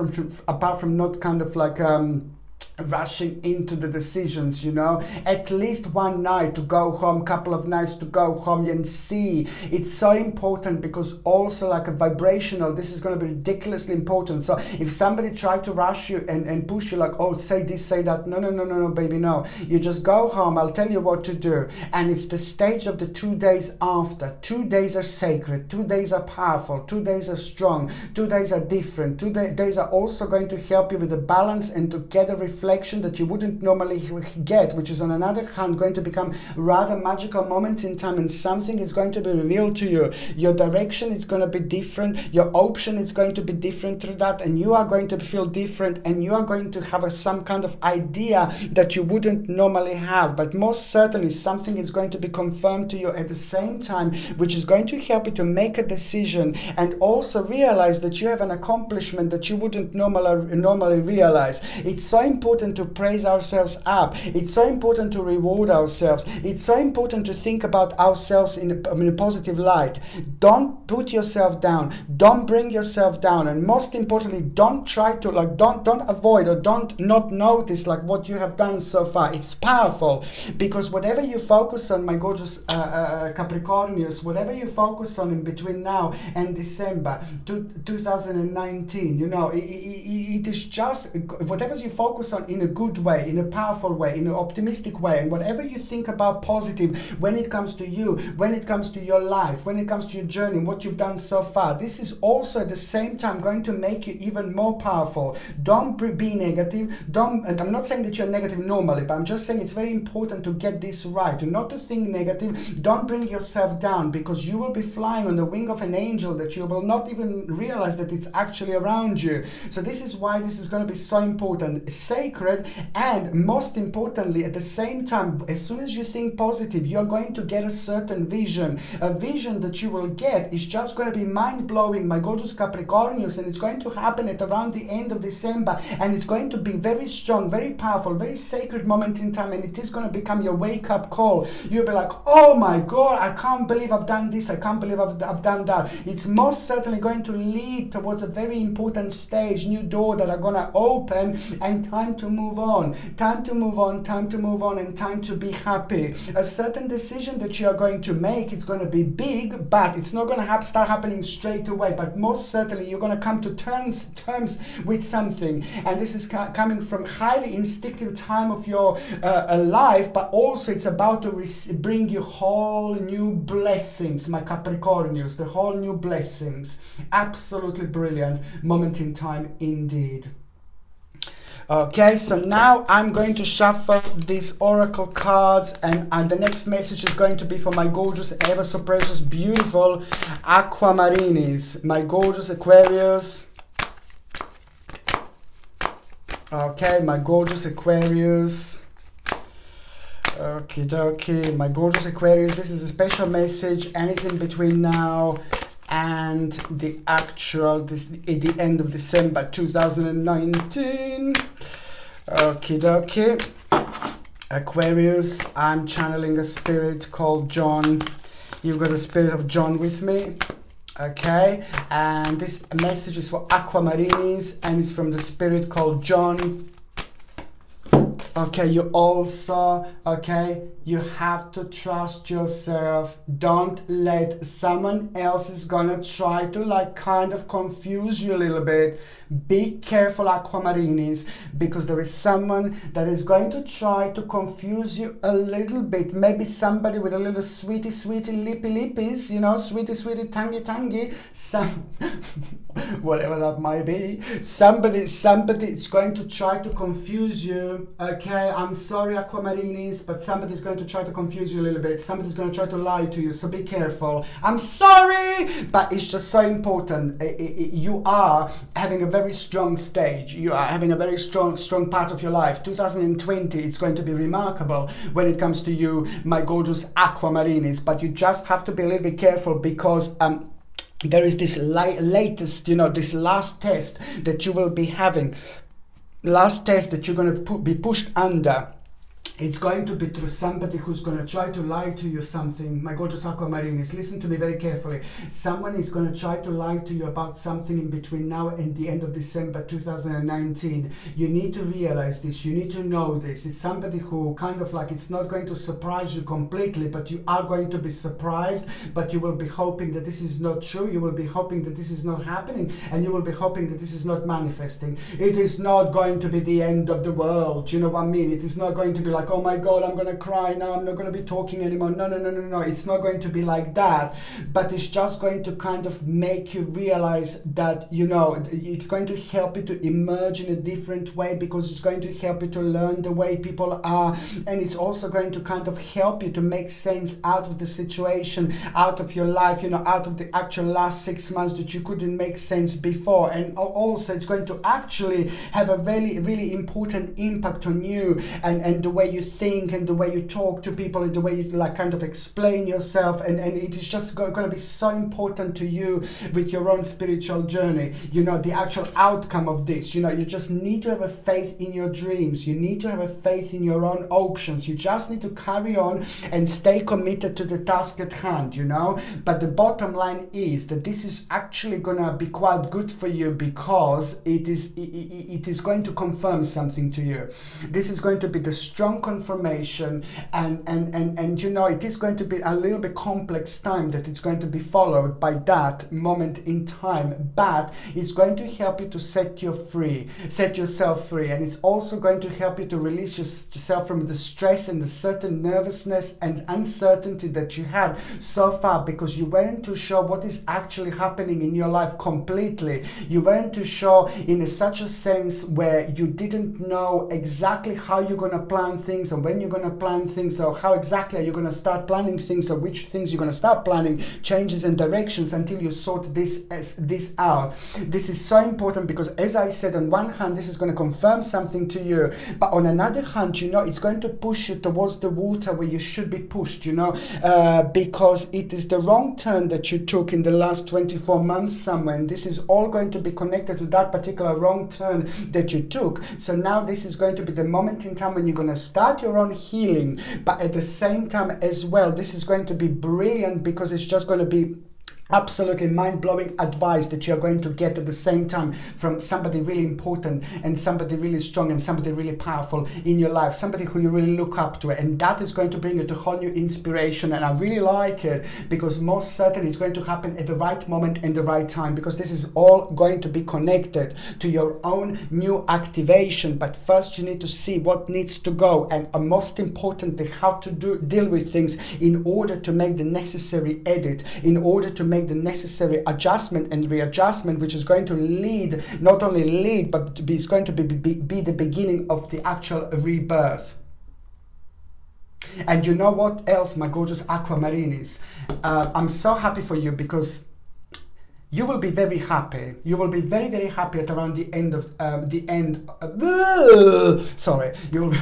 from not kind of like rushing into the decisions, you know, at least one night to go home, couple of nights to go home and see. It's so important, because also like a vibrational, this is going to be ridiculously important. So if somebody try to rush you and push you like, oh, say this, say that, no, baby, no. You just go home, I'll tell you what to do. And it's the stage of the 2 days after. 2 days are sacred, 2 days are powerful, 2 days are strong, 2 days are different, 2 days are also going to help you with the balance and to get a reflection that you wouldn't normally get, which is on another hand going to become rather magical moment in time, and something is going to be revealed to you. Your direction is going to be different, your option is going to be different through that, and you are going to feel different, and you are going to have some kind of idea that you wouldn't normally have. But most certainly something is going to be confirmed to you at the same time, which is going to help you to make a decision, and also realize that you have an accomplishment that you wouldn't normally realize. It's so important to praise ourselves up. It's so important to reward ourselves. It's so important to think about ourselves in a positive light. Don't put yourself down. Don't bring yourself down. And most importantly, don't try to don't avoid or don't not notice like what you have done so far. It's powerful, because whatever you focus on, my gorgeous Capricornius, whatever you focus on in between now and December 2019, you know, it is just whatever you focus on in a good way, in a powerful way, in an optimistic way, and whatever you think about positive when it comes to you, when it comes to your life, when it comes to your journey, what you've done so far, this is also at the same time going to make you even more powerful. Don't be negative. And I'm not saying that you're negative normally, but I'm just saying it's very important to get this right, not to think negative. Don't bring yourself down, because you will be flying on the wing of an angel that you will not even realize that it's actually around you. So this is why this is going to be so important, sacred, and most importantly, at the same time, as soon as you think positive, you're going to get a certain vision. A vision that you will get is just going to be mind-blowing, my gorgeous Capricornius, and it's going to happen at around the end of December, and it's going to be very strong, very powerful, very sacred moment in time, and it is going to become your wake-up call. You'll be like, oh my God, I can't believe I've done this, I can't believe I've done that. It's most certainly going to lead towards a very important stage, new door that are going to open, and time to move on, time to move on, and time to be happy. A certain decision that you are going to make, it's going to be big, but it's not going to start happening straight away, but most certainly you're going to come to terms with something, and this is coming from highly instinctive time of your life, but also it's about to bring you whole new blessings, my Capricornius, the whole new blessings. Absolutely brilliant moment in time indeed. Okay, so now I'm going to shuffle these oracle cards, and the next message is going to be for my gorgeous, ever so precious, beautiful Aquamarinis, my gorgeous Aquarius. Okay, my gorgeous Aquarius. Okie dokie, my gorgeous Aquarius, this is a special message, and it's in between now and the end of December 2019. Okie dokie. Aquarius, I'm channeling a spirit called John. You've got the spirit of John with me. Okay, and this message is for Aquamarinis, and it's from the spirit called John. Okay, you also, okay, you have to trust yourself. Don't let someone else is gonna try to like kind of confuse you a little bit. Be careful, Aquamarinis, because there is someone that is going to try to confuse you a little bit. Maybe somebody with a little sweetie, sweetie, lippy, lippies, you know, sweetie, sweetie, tangy, tangy, some, whatever that might be. Somebody is going to try to confuse you. Okay, I'm sorry, Aquamarinis, but somebody's going to try to confuse you a little bit. Somebody's going to try to lie to you, so be careful. I'm sorry, but it's just so important. You are having a very strong stage. You are having a very strong part of your life. 2020, it's going to be remarkable when it comes to you, my gorgeous Aquamarinis, but you just have to be a little bit careful because there is this latest, you know, this last test that you will be having, last test that you're going to be pushed under. It's going to be through somebody who's going to try to lie to you something. My gorgeous Aquamarinis, listen to me very carefully. Someone is going to try to lie to you about something in between now and the end of December 2019. You need to realize this. You need to know this. It's somebody who kind of like, it's not going to surprise you completely, but you are going to be surprised, but you will be hoping that this is not true. You will be hoping that this is not happening, and you will be hoping that this is not manifesting. It is not going to be the end of the world. You know what I mean? It is not going to be like, oh my God, I'm gonna cry now, I'm not gonna be talking anymore. No. It's not going to be like that. But it's just going to kind of make you realize that, you know, it's going to help you to emerge in a different way, because it's going to help you to learn the way people are. And it's also going to kind of help you to make sense out of the situation, out of your life, you know, out of the actual last 6 months that you couldn't make sense before. And also it's going to actually have a really, really important impact on you and the way you think and the way you talk to people and the way you like kind of explain yourself, and it is just going to be so important to you with your own spiritual journey. You know, the actual outcome of this, you know, you just need to have a faith in your dreams. You need to have a faith in your own options. You just need to carry on and stay committed to the task at hand, you know. But the bottom line is that this is actually gonna be quite good for you, because it is going to confirm something to you. This is going to be the strong confirmation, and you know, it is going to be a little bit complex time that it's going to be followed by that moment in time, but it's going to help you to set yourself free, and it's also going to help you to release yourself from the stress and the certain nervousness and uncertainty that you had so far, because you weren't too sure what is actually happening in your life completely. You weren't too sure in such a sense where you didn't know exactly how you're going to plan things, or when you're going to plan things, or how exactly are you going to start planning things, or which things you're going to start planning, changes and directions, until you sort this out. This is so important, because as I said, on one hand this is going to confirm something to you, but on another hand, you know, it's going to push you towards the water where you should be pushed, you know, because it is the wrong turn that you took in the last 24 months somewhere, and this is all going to be connected to that particular wrong turn that you took. So now this is going to be the moment in time when you're going to start your own healing, but at the same time as well, this is going to be brilliant, because it's just going to be absolutely mind-blowing advice that you're going to get at the same time from somebody really important and somebody really strong and somebody really powerful in your life, somebody who you really look up to, and that is going to bring you to whole new inspiration. And I really like it, because most certainly it's going to happen at the right moment and the right time, because this is all going to be connected to your own new activation. But first you need to see what needs to go, and most importantly, how to deal with things in order to make the necessary edit, in order to make the necessary adjustment and readjustment, which is going to not only lead, but it's going to be the beginning of the actual rebirth. And you know what else, my gorgeous Aquamarinis? I'm so happy for you, because you will be very happy. You will be very, very happy at around the end of sorry. You will be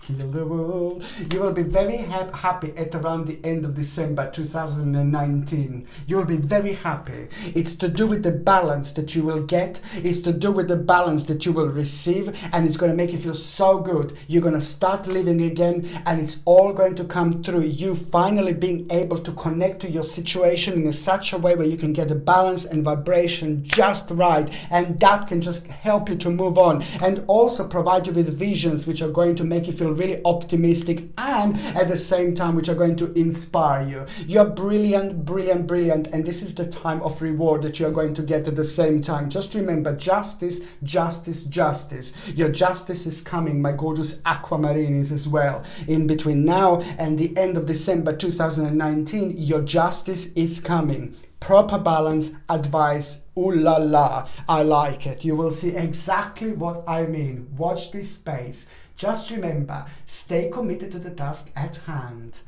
heal the world. You will be very happy at around the end of December 2019. You will be very happy. It's to do with the balance that you will get. It's to do with the balance that you will receive, and it's going to make you feel so good. You're going to start living again, and it's all going to come through you finally being able to connect to your situation in such a way where you can get the balance and vibration just right, and that can just help you to move on, and also provide you with visions which are going to make you feel really optimistic, and at the same time which are going to inspire you. You're brilliant, brilliant, brilliant, and this is the time of reward that you're going to get at the same time. Just remember, justice, justice, justice. Your justice is coming, my gorgeous aquamarines, as well. In between now and the end of December 2019, your justice is coming. Proper balance, advice, ooh la la, I like it. You will see exactly what I mean. Watch this space. Just remember, stay committed to the task at hand.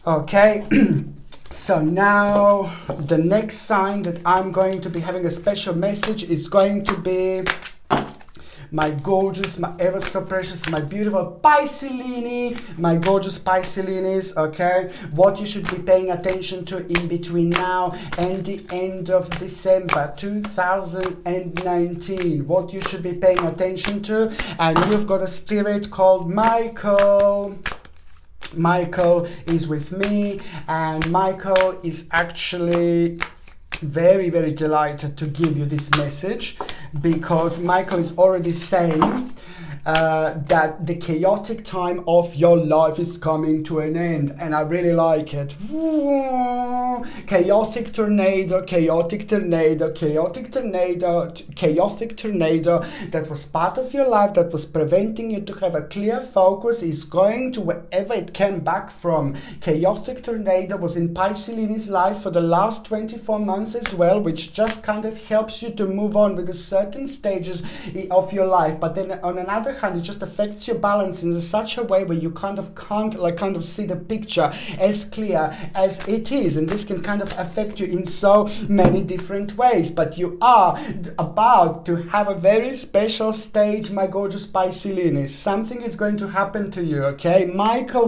Okay, so now the next sign that I'm going to be having a special message is going to be my gorgeous, my ever so precious, my beautiful Piscelini, my gorgeous Piscelinis, okay? What you should be paying attention to in between now and the end of December 2019. What you should be paying attention to. And you've got a spirit called Michael. Michael is with me, and Michael is actually very, very delighted to give you this message, because Michael is already saying that the chaotic time of your life is coming to an end, and I really like it. Chaotic tornado, chaotic tornado, chaotic tornado, chaotic tornado that was part of your life, that was preventing you to have a clear focus, is going to wherever it came back from. Chaotic tornado was in Piscelini's life for the last 24 months as well, which just kind of helps you to move on with the certain stages of your life. But then on another hand, it just affects your balance in such a way where you kind of can't see the picture as clear as it is, and this can kind of affect you in so many different ways. But you are about to have a very special stage, my gorgeous Piscelinis. Something is going to happen to you, okay? Michael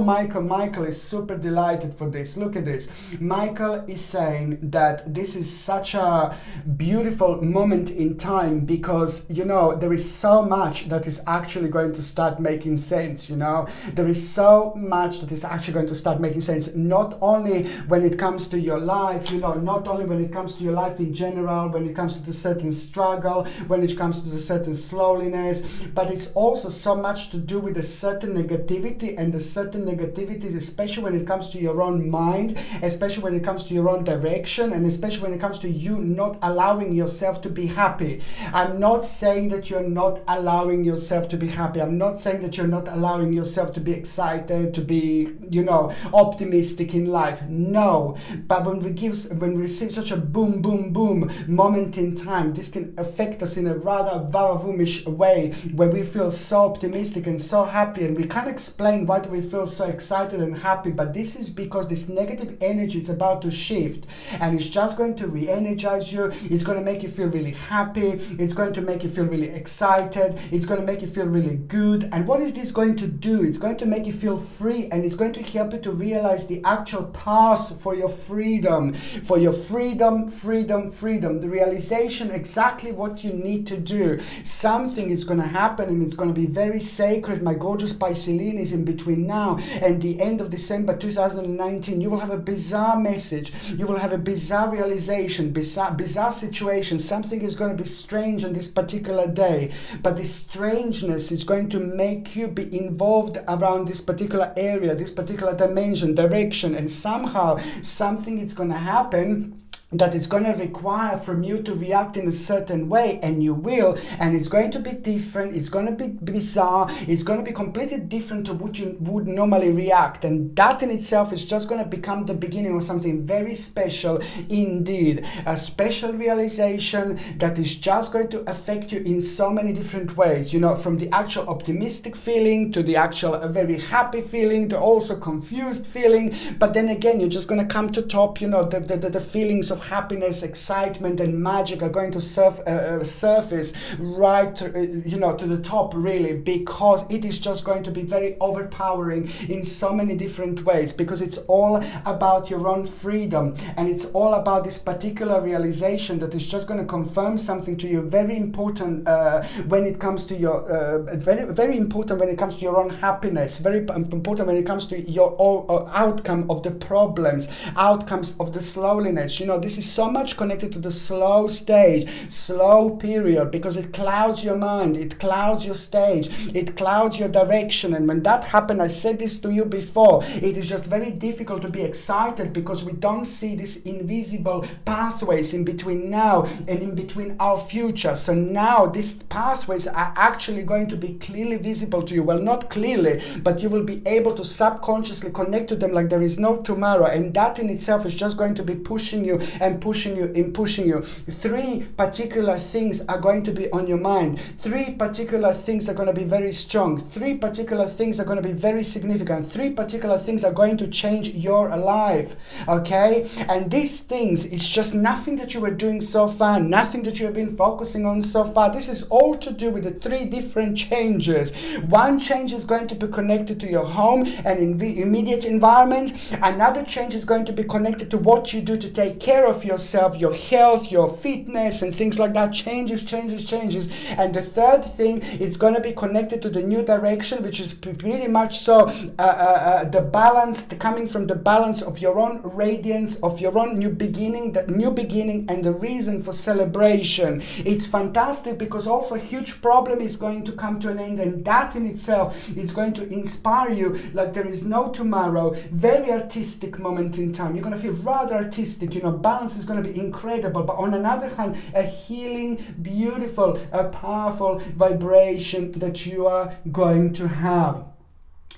is super delighted for this. Look at this. Michael is saying that this is such a beautiful moment in time, because, you know, there is so much that is actually going to start making sense, you know? There is so much that is actually going to start making sense, not only when it comes to your life, you know, not only when it comes to your life in general, when it comes to the certain struggle, when it comes to the certain slowness, but it's also so much to do with a certain negativity, and the certain negativities, especially when it comes to your own mind, especially when it comes to your own direction, and especially when it comes to you not allowing yourself to be happy. I'm not saying that you're not allowing yourself to be happy. I'm not saying that you're not allowing yourself to be excited, to be, you know, optimistic in life. No. But when we receive such a boom, boom, boom moment in time, this can affect us in a rather vavavumish way, where we feel so optimistic and so happy, and we can't explain why do we feel so excited and happy. But this is because this negative energy is about to shift, and it's just going to re-energize you. It's going to make you feel really happy. It's going to make you feel really excited. It's going to make you feel really good. And what is this going to do? It's going to make you feel free, and it's going to help you to realize the actual path for your freedom, freedom, the realization exactly what you need to do. Something is going to happen, and it's going to be very sacred, my gorgeous Piscelinis. In between now and the end of December 2019, you will have a bizarre message. You will have a bizarre realization, bizarre situation. Something is going to be strange on this particular day, but this strangeness is going to make you be involved around this particular area, this particular dimension, direction, and somehow something is going to happen that it's going to require from you to react in a certain way, and you will, and it's going to be different, it's going to be bizarre, it's going to be completely different to what you would normally react, and that in itself is just going to become the beginning of something very special indeed, a special realization that is just going to affect you in so many different ways, you know, from the actual optimistic feeling to the actual very happy feeling to also confused feeling. But then again, you're just going to come to top, you know, the feelings of of happiness, excitement, and magic are going to surface right to the top, really, because it is just going to be very overpowering in so many different ways, because it's all about your own freedom, and it's all about this particular realization that is just going to confirm something to you very important when it comes to your very important when it comes to your own happiness, very important when it comes to your outcome of the problems, outcomes of the slowness. This is so much connected to the slow stage, slow period, because it clouds your mind, it clouds your stage, it clouds your direction. And when that happens, I said this to you before, it is just very difficult to be excited because we don't see these invisible pathways in between now and in between our future. So now these pathways are actually going to be clearly visible to you. Well, not clearly, but you will be able to subconsciously connect to them like there is no tomorrow. And that in itself is just going to be pushing you and pushing you and pushing you. 3 particular things are going to be on your mind. 3 particular things are going to be very strong. 3 particular things are going to be very significant. 3 particular things are going to change your life. Okay? And these things, it's just nothing that you were doing so far, nothing that you have been focusing on so far. This is all to do with the 3 different changes. One change is going to be connected to your home and in the immediate environment. Another change is going to be connected to what you do to take care of yourself, your health, your fitness, and things like that. Changes. And the third thing is going to be connected to the new direction, which is pretty much so the balance, coming from the balance of your own radiance, of your own new beginning, and the reason for celebration. It's fantastic because also a huge problem is going to come to an end, and that in itself is going to inspire you like there is no tomorrow. Very artistic moment in time. You're going to feel rather artistic. Balance is going to be incredible, but on another hand, a healing, beautiful, a powerful vibration that you are going to have.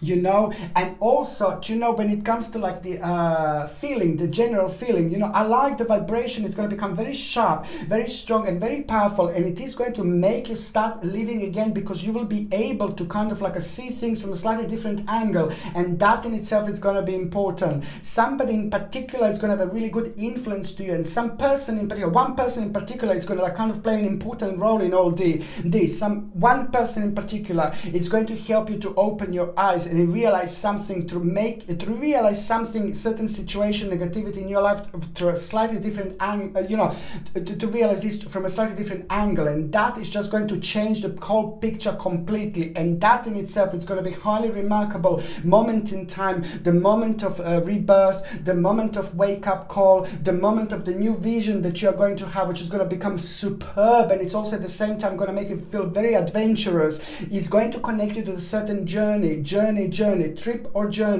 And also, when it comes to like the feeling, the general feeling, I like the vibration. It's going to become very sharp, very strong, and very powerful, and it is going to make you start living again, because you will be able to kind of like see things from a slightly different angle, and that in itself is going to be important. Somebody in particular is going to have a really good influence to you, and one person in particular is going to like kind of play an important role in all this. One person in particular is going to help you to open your eyes and realize something, certain situation, negativity in your life to a slightly different angle, to realize this from a slightly different angle, and that is just going to change the whole picture completely. And that in itself is going to be highly remarkable moment in time, the moment of rebirth, the moment of wake-up call, the moment of the new vision that you're going to have, which is going to become superb, and it's also at the same time going to make you feel very adventurous. It's going to connect you to a certain journey, trip or journey.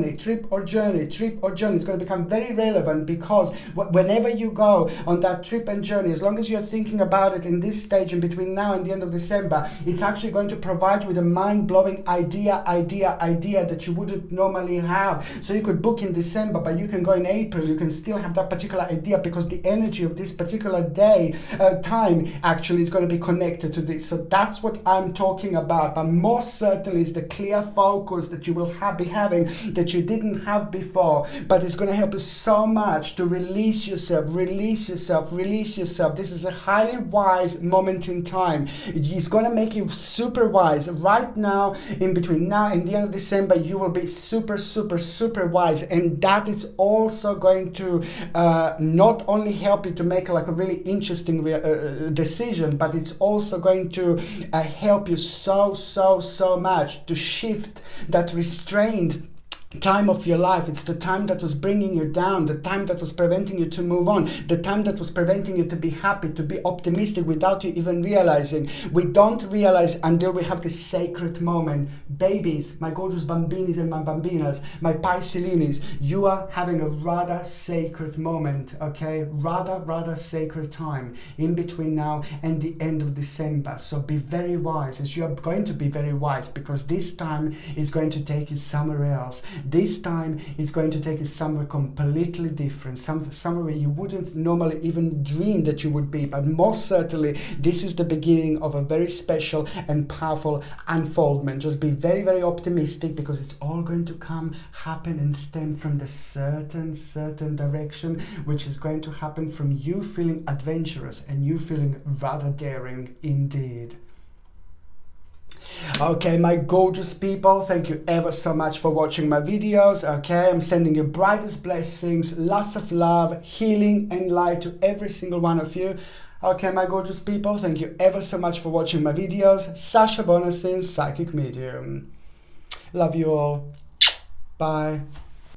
It's going to become very relevant, because whenever you go on that trip and journey, as long as you're thinking about it in this stage in between now and the end of December, it's actually going to provide you with a mind-blowing idea that you wouldn't normally have. So you could book in December, but you can go in April. You can still have that particular idea, because the energy of this particular day, time, actually is going to be connected to this. So that's what I'm talking about. But most certainly is the clear focus that you will be having that you didn't have before, but it's going to help you so much to release yourself. This is a highly wise moment in time. It's going to make you super wise. Right now, in between now and the end of December, you will be super wise, and that is also going to not only help you to make like a really interesting decision, but it's also going to help you so much to shift that restrained time of your life. It's the time that was bringing you down, the time that was preventing you to move on, the time that was preventing you to be happy, to be optimistic without you even realizing. We don't realize until we have this sacred moment. Babies, my gorgeous bambinis and my bambinas, my Piscelinis, you are having a rather sacred moment, okay? Rather sacred time in between now and the end of December. So be very wise, as you are going to be very wise, because this time is going to take you somewhere else. this time it's going to take you somewhere completely different, somewhere where you wouldn't normally even dream that you would be. But most certainly, this is the beginning of a very special and powerful unfoldment. Just be very, very optimistic, because it's all going to come, happen, and stem from the certain direction, which is going to happen from you feeling adventurous and you feeling rather daring indeed. Okay, my gorgeous people, thank you ever so much for watching my videos. Okay, I'm sending you brightest blessings, lots of love, healing and light to every single one of you. Okay, my gorgeous people, thank you ever so much for watching my videos. Sasha Bonasin, Psychic Medium. Love you all. Bye.